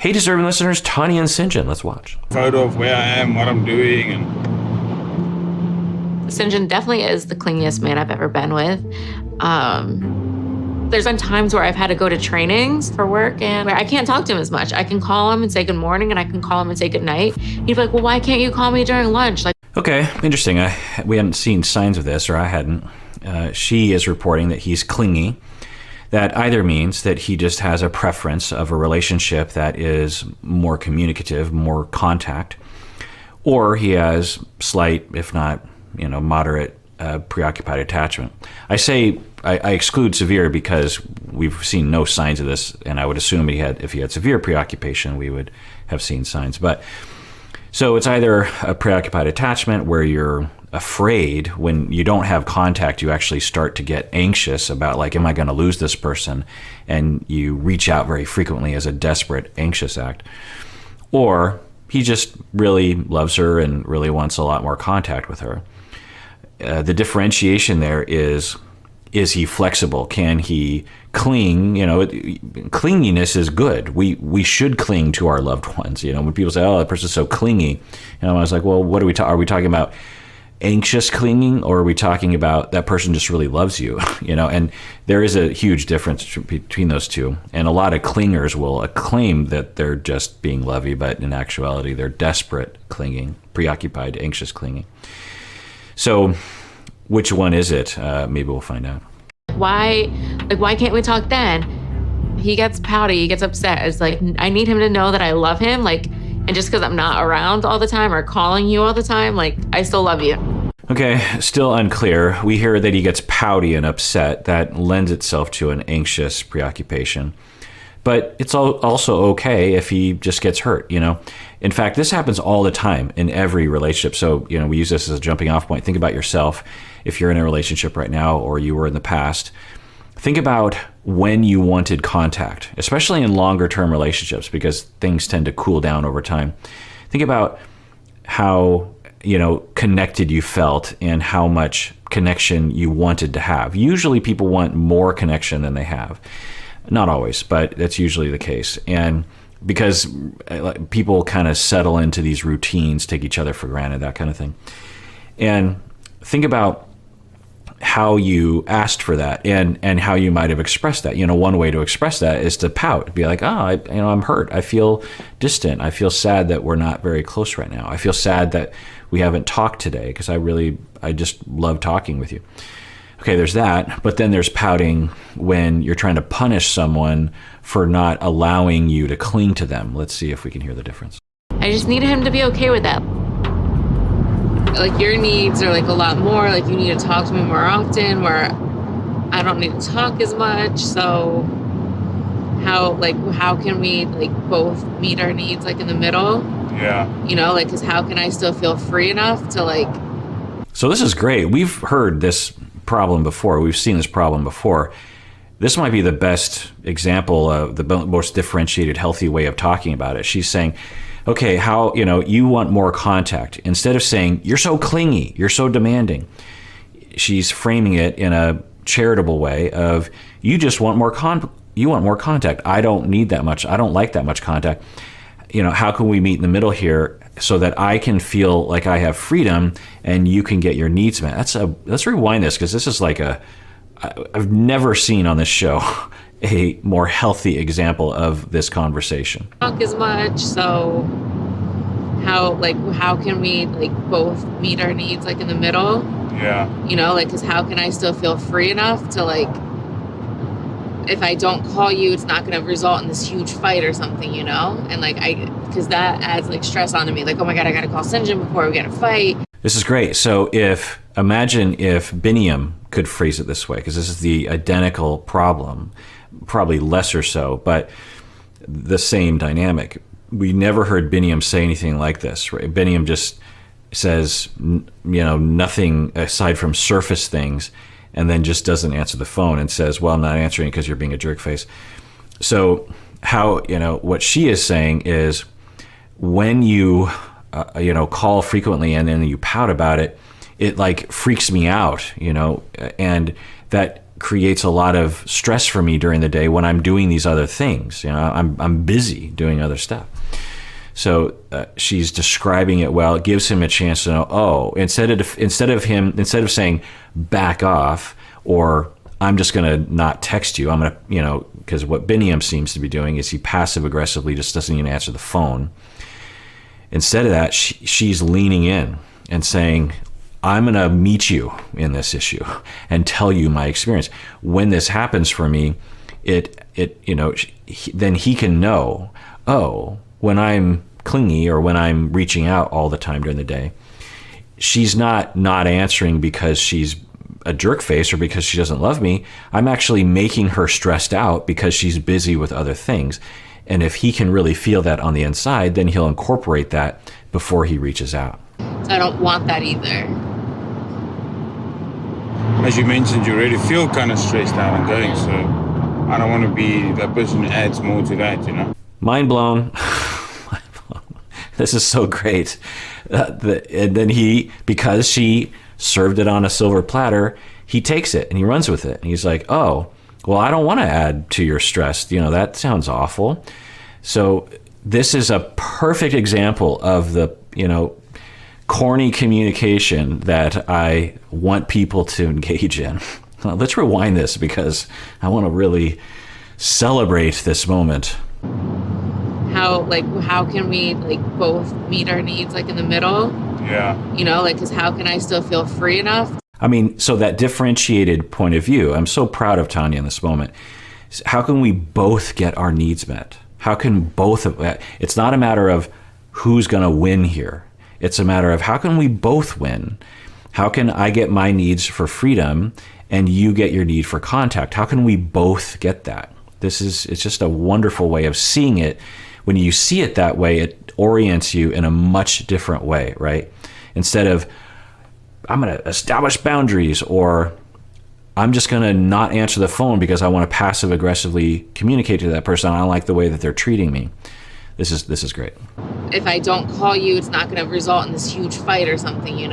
Hey, deserving listeners, Tania and Syngin, let's watch. Photo of where I am, what I'm doing, and Syngin definitely is the clingiest man I've ever been with. There's been times where I've had to go to trainings for work and where I can't talk to him as much. I can call him and say good morning, and I can call him and say good night. He'd be like, well, why can't you call me during lunch? Like, Okay, interesting. We hadn't seen signs of this, or I hadn't. She is reporting that he's clingy. That either means that he just has a preference of a relationship that is more communicative, more contact, or he has slight, if not, moderate preoccupied attachment. I exclude severe because we've seen no signs of this, and I would assume if he had severe preoccupation, we would have seen signs. But so it's either a preoccupied attachment where you're afraid when you don't have contact, you actually start to get anxious about, like, am I going to lose this person? And you reach out very frequently as a desperate, anxious act. Or he just really loves her and really wants a lot more contact with her. The differentiation there is he flexible? Can he cling? Clinginess is good. We should cling to our loved ones. When people say, oh, that person's so clingy, I was like, well, what are we talking about? Anxious clinging, or are we talking about that person just really loves you? And there is a huge difference between those two. And a lot of clingers will claim that they're just being lovey, but in actuality, they're desperate clinging, preoccupied, anxious clinging. So which one is it? Maybe we'll find out. why can't we talk then? He gets pouty, he gets upset. It's like, I need him to know that I love him. And just because I'm not around all the time or calling you all the time, I still love you. Okay, still unclear. We hear that he gets pouty and upset. That lends itself to an anxious preoccupation. But it's also okay if he just gets hurt, In fact, this happens all the time in every relationship. So, we use this as a jumping off point. Think about yourself. If you're in a relationship right now or you were in the past, think about when you wanted contact, especially in longer term relationships, because things tend to cool down over time. Think about how, connected you felt and how much connection you wanted to have. Usually people want more connection than they have. Not always, but that's usually the case. And because people kind of settle into these routines, take each other for granted, that kind of thing. And think about how you asked for that and how you might have expressed that. One way to express that is to pout, be like, I'm hurt. I feel distant. I feel sad that we're not very close right now. I feel sad that we haven't talked today because I just love talking with you. Okay, there's that, but then there's pouting when you're trying to punish someone for not allowing you to cling to them. Let's see if we can hear the difference. I just need him to be okay with that. Your needs are a lot more. You need to talk to me more often, where I don't need to talk as much. So how can we both meet our needs in the middle? yeah. Because how can I still feel free enough to So this is great. We've heard this problem before. We've seen this problem before. This might be the best example of the most differentiated, healthy way of talking about it. She's saying, okay, how, you want more contact. Instead of saying, you're so clingy, you're so demanding, she's framing it in a charitable way of, you just want more contact. I don't need that much. I don't like that much contact. How can we meet in the middle here so that I can feel like I have freedom and you can get your needs met? Let's rewind this, because this is I've never seen on this show a more healthy example of this conversation. talk as much. So how can we both meet our needs in the middle? Yeah. Because how can I still feel free enough to if I don't call you, it's not going to result in this huge fight or something, And because that adds stress onto me. Oh my God, I got to call Syngin before we get a fight. This is great. So imagine if Biniam could phrase it this way, because this is the identical problem, probably lesser so, but the same dynamic. We never heard Biniam say anything like this, right? Biniam just says, nothing aside from surface things, and then just doesn't answer the phone and says, well, I'm not answering because you're being a jerk face. So how, what she is saying is, when you, call frequently and then you pout about it, it freaks me out, and that creates a lot of stress for me during the day when I'm doing these other things. I'm busy doing other stuff. So she's describing it well. It gives him a chance to know, oh, instead of saying back off, or I'm just going to not text you, I'm going to, because what Biniam seems to be doing is he passive aggressively just doesn't even answer the phone. Instead of that, she's leaning in and saying, I'm going to meet you in this issue and tell you my experience. When this happens for me, then he can know, oh, when I'm clingy or when I'm reaching out all the time during the day, she's not answering because she's a jerk face or because she doesn't love me. I'm actually making her stressed out because she's busy with other things. And if he can really feel that on the inside, then he'll incorporate that before he reaches out. So I don't want that either. As you mentioned, you already feel kind of stressed out and going, so I don't want to be that person who adds more to that, Mind blown. This is so great. And then because she served it on a silver platter, he takes it and he runs with it. And he's like, oh, well, I don't want to add to your stress. That sounds awful. So this is a perfect example of the, corny communication that I want people to engage in. Let's rewind this because I want to really celebrate this moment. How can we both meet our needs in the middle? Yeah. Because how can I still feel free enough? So that differentiated point of view, I'm so proud of Tania in this moment. How can we both get our needs met? How can both of that? It's not a matter of who's going to win here. It's a matter of how can we both win? How can I get my needs for freedom and you get your need for contact? How can we both get that? It's just a wonderful way of seeing it. When you see it that way, it orients you in a much different way, right? Instead of, I'm going to establish boundaries, or I'm just going to not answer the phone because I want to passive aggressively communicate to that person. I don't like the way that they're treating me. This is great. If I don't call you, it's not going to result in this huge fight or something, and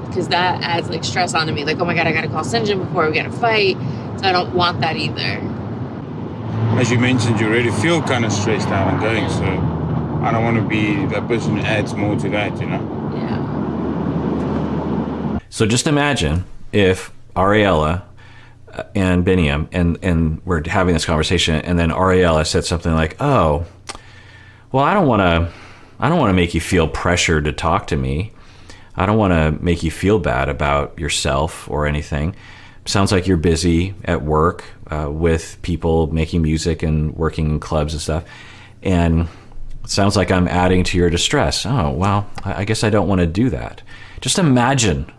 because that adds stress onto me. Oh my God, I got to call Syngin before we get a fight. So I don't want that either. As you mentioned, you already feel kind of stressed out and going, so I don't want to be that person who adds more to that, Yeah. So just imagine if Ariella and Biniam and we're having this conversation, and then Ariella said something like, oh, well, I don't want to make you feel pressured to talk to me. I don't want to make you feel bad about yourself or anything. Sounds like you're busy at work with people making music and working in clubs and stuff. And it sounds like I'm adding to your distress. Oh, well, I guess I don't want to do that. Just imagine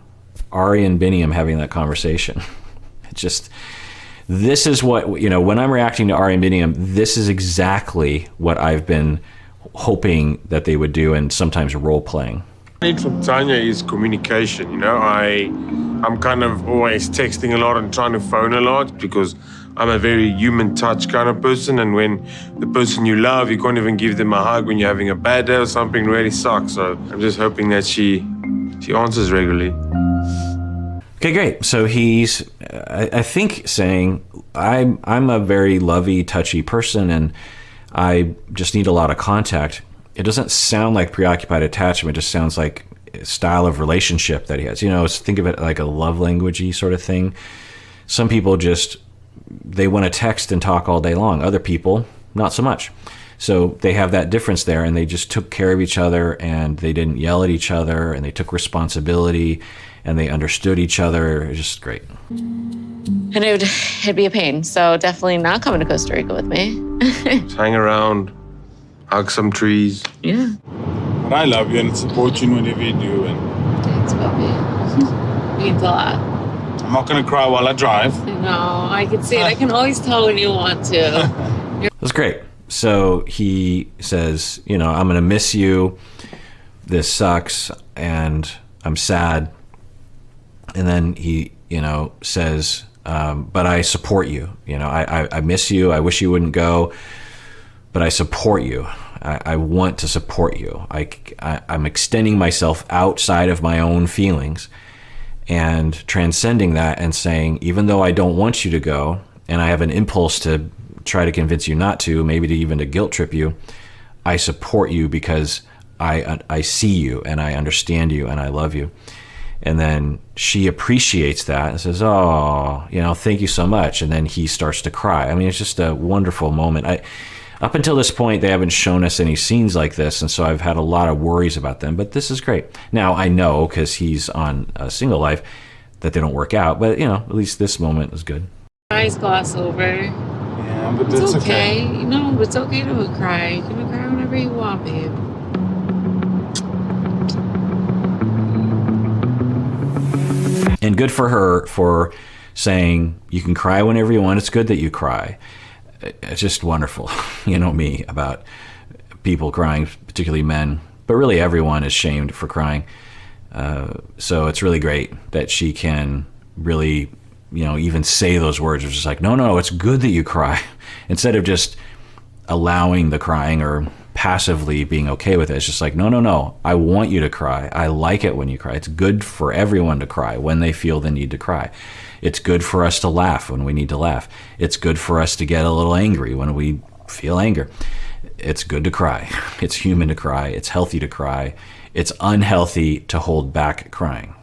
Ari and Biniam having that conversation. This is what, when I'm reacting to Ari and Biniam, this is exactly what I've been hoping that they would do, and sometimes role playing. What I need from Tania is communication. I'm kind of always texting a lot and trying to phone a lot because I'm a very human touch kind of person, and when the person you love, you can't even give them a hug when you're having a bad day or something really sucks. So I'm just hoping that she answers regularly. Okay, great. So he's, I think, saying, I'm a very lovey, touchy person, and I just need a lot of contact. It doesn't sound like preoccupied attachment. It just sounds like a style of relationship that he has. Think of it like a love language-y sort of thing. Some people they want to text and talk all day long. Other people, not so much. So they have that difference there, and they just took care of each other, and they didn't yell at each other, and they took responsibility, and they understood each other. It was just great. And it'd be a pain. So definitely not coming to Costa Rica with me. Just hang around, hug some trees. Yeah. But I love you and support you in whatever you do. And Thanks, puppy. Means a lot. I'm not going to cry while I drive. I know. I can see it. I can always tell when you want to. That's great. So he says, I'm going to miss you. This sucks, and I'm sad. And then he, says, but I support you. I miss you. I wish you wouldn't go, but I support you. I want to support you. I'm extending myself outside of my own feelings, and transcending that and saying, even though I don't want you to go, and I have an impulse to try to convince you not to, maybe to even to guilt trip you, I support you because I see you and I understand you and I love you. And then she appreciates that and says, oh, thank you so much. And then he starts to cry. I mean, it's just a wonderful moment. Up until this point, they haven't shown us any scenes like this, and so I've had a lot of worries about them, but this is great. Now, I know, because he's on a single life, that they don't work out, but, at least this moment is good. Eyes gloss over. Yeah, but It's that's okay. No, it's okay to cry. You can cry whenever you want, babe. And good for her for saying, you can cry whenever you want. It's good that you cry. It's just wonderful. You know me about people crying, particularly men, but really everyone is shamed for crying. So it's really great that she can really, even say those words. It's just like, no, it's good that you cry. Instead of just allowing the crying or passively being okay with it. It's just like, no, I want you to cry. I like it when you cry. It's good for everyone to cry when they feel the need to cry. It's good for us to laugh when we need to laugh. It's good for us to get a little angry when we feel anger. It's good to cry. It's human to cry. It's healthy to cry. It's unhealthy to hold back crying.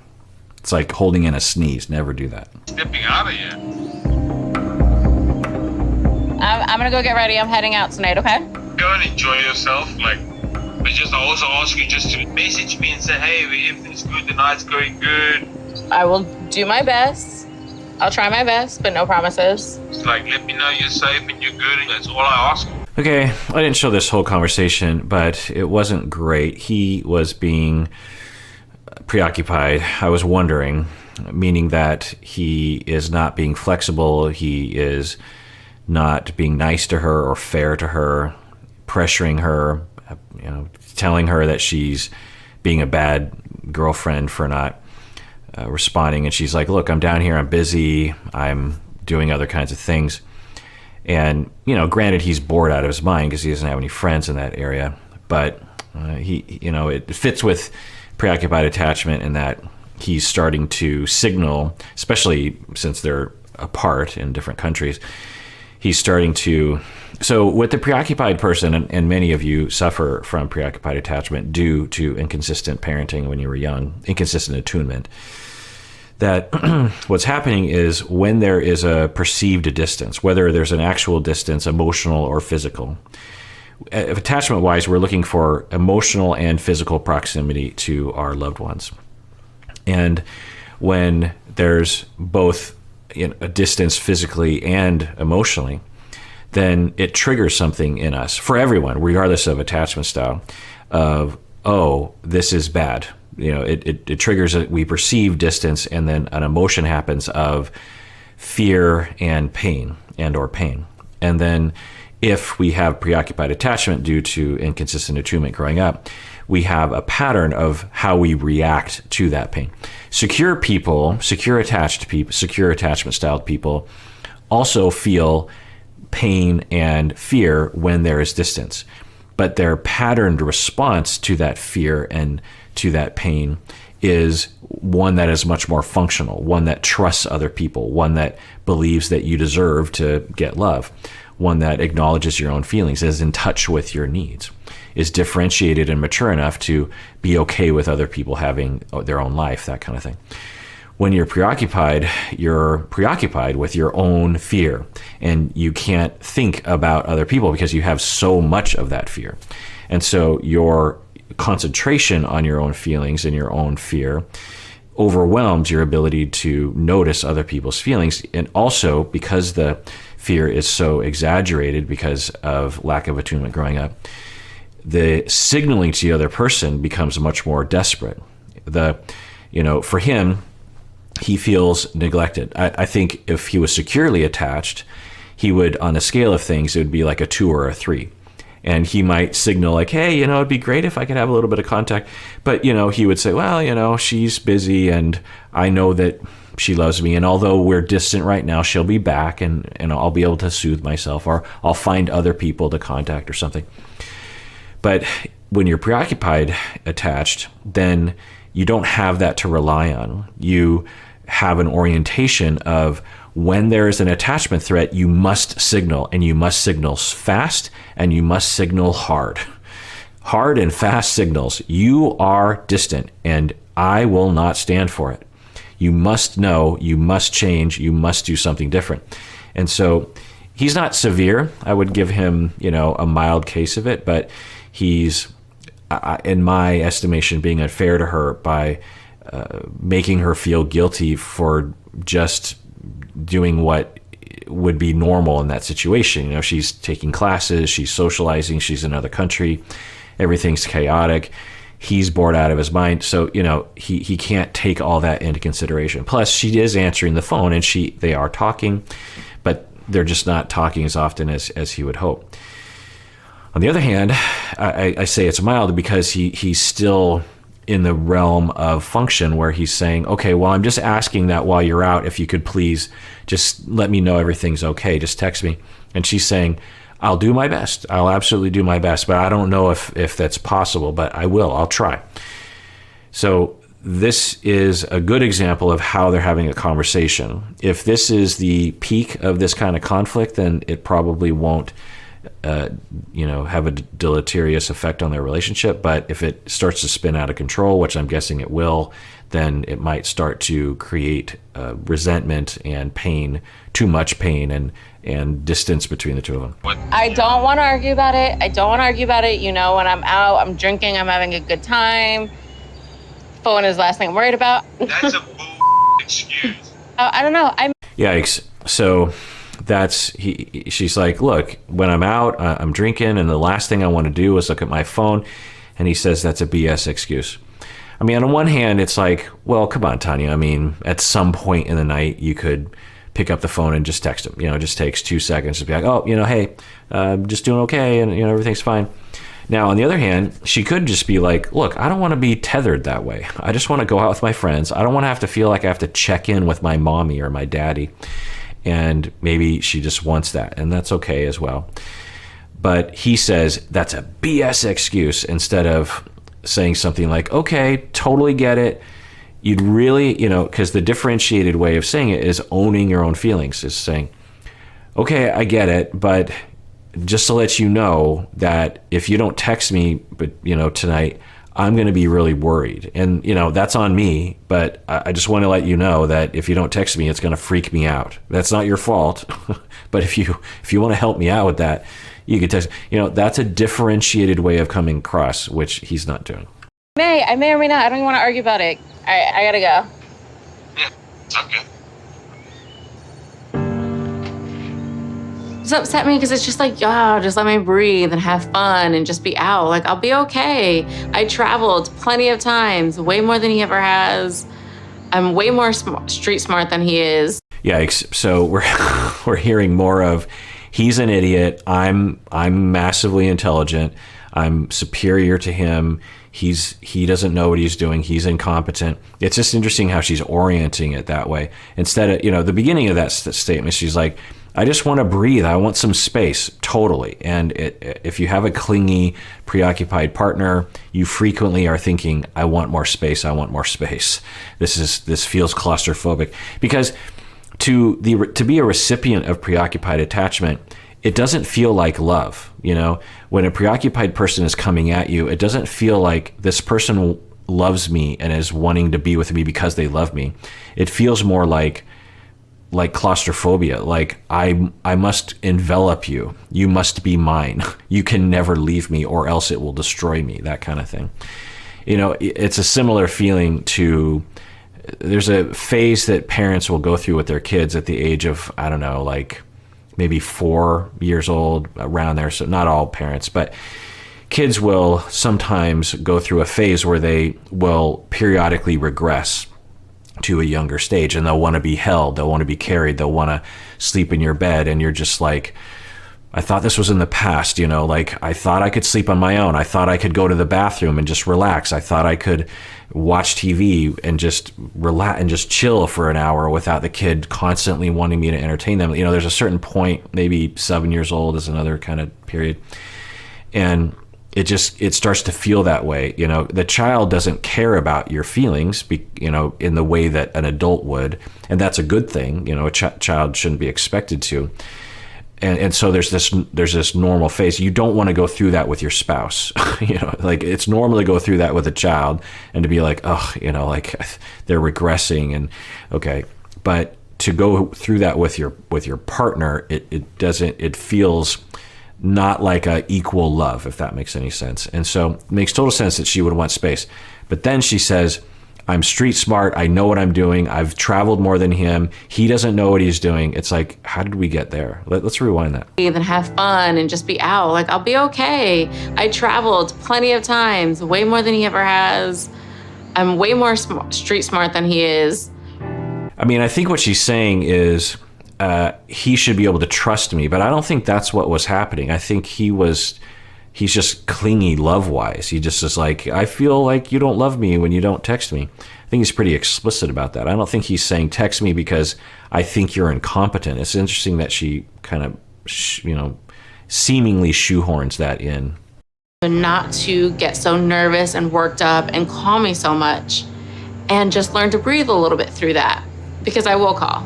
It's like holding in a sneeze. Never do that. Stepping out of here. I'm gonna go get ready. I'm heading out tonight, okay? Go and enjoy yourself, but just I also ask you just to message me and say, hey, everything's good, the night's going good. I will do my best. I'll try my best, but no promises. Just let me know you're safe and you're good, and that's all I ask. Okay, I didn't show this whole conversation, but it wasn't great. He was being preoccupied. I was wondering, meaning that he is not being flexible. He is not being nice to her or fair to her, pressuring her, telling her that she's being a bad girlfriend for not responding. And she's like, look, I'm down here, I'm busy, I'm doing other kinds of things. And, granted, he's bored out of his mind because he doesn't have any friends in that area. But it fits with preoccupied attachment in that he's starting to signal, especially since they're apart in different countries, he's starting to. So with the preoccupied person, and many of you suffer from preoccupied attachment due to inconsistent parenting when you were young, inconsistent attunement, that what's happening is when there is a perceived distance, whether there's an actual distance, emotional or physical, attachment-wise, we're looking for emotional and physical proximity to our loved ones. And when there's both a distance physically and emotionally, then it triggers something in us, for everyone, regardless of attachment style, of, oh, this is bad. It triggers that we perceive distance, and then an emotion happens of fear and pain or pain. And then if we have preoccupied attachment due to inconsistent attunement growing up, we have a pattern of how we react to that pain. Secure people, secure attachment styled people also feel pain and fear when there is distance. But their patterned response to that fear and to that pain is one that is much more functional, one that trusts other people, one that believes that you deserve to get love, one that acknowledges your own feelings, is in touch with your needs, is differentiated and mature enough to be okay with other people having their own life, that kind of thing. When you're preoccupied with your own fear, and you can't think about other people because you have so much of that fear. And so your concentration on your own feelings and your own fear overwhelms your ability to notice other people's feelings. And also, because the fear is so exaggerated because of lack of attunement growing up, the signaling to the other person becomes much more desperate. For him, he feels neglected. I think if he was securely attached, he would, on a scale of things, it would be like a 2 or a 3. And he might signal like, hey, it'd be great if I could have a little bit of contact. But, he would say, well, she's busy and I know that she loves me. And although we're distant right now, she'll be back and I'll be able to soothe myself, or I'll find other people to contact or something. But when you're preoccupied attached, then you don't have that to rely on. You have an orientation of when there is an attachment threat, you must signal, and you must signal fast, and you must signal hard. Hard and fast signals. You are distant, and I will not stand for it. You must know, you must change, you must do something different. And so he's not severe. I would give him, a mild case of it, but he's, in my estimation, being unfair to her by making her feel guilty for just doing what would be normal in that situation. She's taking classes, she's socializing, she's in another country, everything's chaotic. He's bored out of his mind. So, he can't take all that into consideration. Plus, she is answering the phone, and they are talking, but they're just not talking as often as he would hope. On the other hand, I say it's mild because he's still in the realm of function where he's saying, okay, well, I'm just asking that while you're out, if you could please just let me know everything's okay, just text me. And she's saying, I'll do my best. I'll absolutely do my best, but I don't know if that's possible, but I will. I'll try. So this is a good example of how they're having a conversation. If this is the peak of this kind of conflict, then it probably won't have a deleterious effect on their relationship. But if it starts to spin out of control, which I'm guessing it will, then it might start to create resentment and pain, too much pain and distance between the two of them. I don't want to argue about it. When I'm out, I'm drinking, I'm having a good time. Phone is the last thing I'm worried about. That's a excuse. I don't know. Yikes. So she's like, look, when I'm out, I'm drinking, and the last thing I want to do is look at my phone. And he says that's a BS excuse. I mean, on one hand, it's like, well, come on, Tanya. I mean, at some point in the night, you could pick up the phone and just text him. It just takes 2 seconds to be like, oh, hey, just doing okay, and everything's fine. Now, on the other hand, she could just be like, look, I don't want to be tethered that way. I just want to go out with my friends. I don't want to have to feel like I have to check in with my mommy or my daddy. And maybe she just wants that, and that's okay as well. But he says that's a BS excuse instead of saying something like, okay, totally get it. You'd really, because the differentiated way of saying it is owning your own feelings, is saying, okay, I get it, but just to let you know that if you don't text me, tonight, I'm going to be really worried. And, that's on me, but I just want to let you know that if you don't text me, it's going to freak me out. That's not your fault. But if you want to help me out with that, you can text. That's a differentiated way of coming across, which he's not doing. I may or may not. I don't even want to argue about it. All right, I gotta go. Yeah, it's okay. It's upset me because it's just like, just let me breathe and have fun and just be out. Like, I'll be okay. I traveled plenty of times, way more than he ever has. I'm way more street smart than he is. Yikes. So we're hearing more of, he's an idiot. I'm massively intelligent. I'm superior to him. He doesn't know what he's doing. He's incompetent. It's just interesting how she's orienting it that way. Instead of, the beginning of that statement, she's like, I just want to breathe. I want some space. Totally. And if you have a clingy, preoccupied partner, you frequently are thinking, I want more space. I want more space. This feels claustrophobic, because to be a recipient of preoccupied attachment, it doesn't feel like love. When a preoccupied person is coming at you, it doesn't feel like this person loves me and is wanting to be with me because they love me. It feels more like claustrophobia, like I must envelop you. You must be mine. You can never leave me, or else it will destroy me, that kind of thing. It's a similar feeling to, there's a phase that parents will go through with their kids at the age of, I don't know, like maybe 4 years old, around there. So not all parents, but kids will sometimes go through a phase where they will periodically regress to a younger stage, and they'll want to be held, they'll want to be carried, they'll want to sleep in your bed, and you're just like, I thought this was in the past, like I thought I could sleep on my own. I thought I could go to the bathroom and just relax. I thought I could watch TV and just relax and just chill for an hour without the kid constantly wanting me to entertain them. There's a certain point, maybe 7 years old is another kind of period. And it starts to feel that way. You know, the child doesn't care about your feelings, you know, in the way that an adult would, and that's a good thing. You know, a child shouldn't be expected to. And so there's this normal phase. You don't want to go through that with your spouse. You know, like it's normal to go through that with a child and to be like, oh, you know, like they're regressing and okay. But to go through that with your partner, it feels not like a equal love, if that makes any sense. And so it makes total sense that she would want space. But then she says, I'm street smart. I know what I'm doing. I've traveled more than him. He doesn't know what he's doing. It's like, how did we get there? Let's rewind that. And have fun and just be out. Like, I'll be okay. I traveled plenty of times, way more than he ever has. I'm way more street smart than he is. I mean, I think what she's saying is he should be able to trust me, but I don't think that's what was happening. I think he's just clingy love-wise. He just is like, I feel like you don't love me when you don't text me. I think he's pretty explicit about that. I don't think he's saying text me because I think you're incompetent. It's interesting that she kind of, seemingly shoehorns that in. Not to get so nervous and worked up and call me so much, and just learn to breathe a little bit through that, because I will call.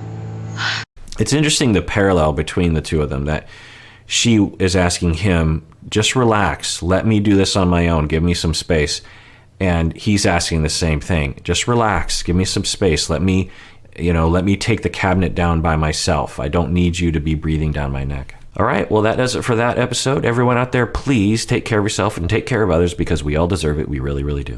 It's interesting the parallel between the two of them, that she is asking him, just relax, let me do this on my own, give me some space. And he's asking the same thing, just relax, give me some space, let me take the cabinet down by myself. I don't need you to be breathing down my neck. All right, well, that does it for that episode. Everyone out there, please take care of yourself and take care of others, because we all deserve it. We really, really do.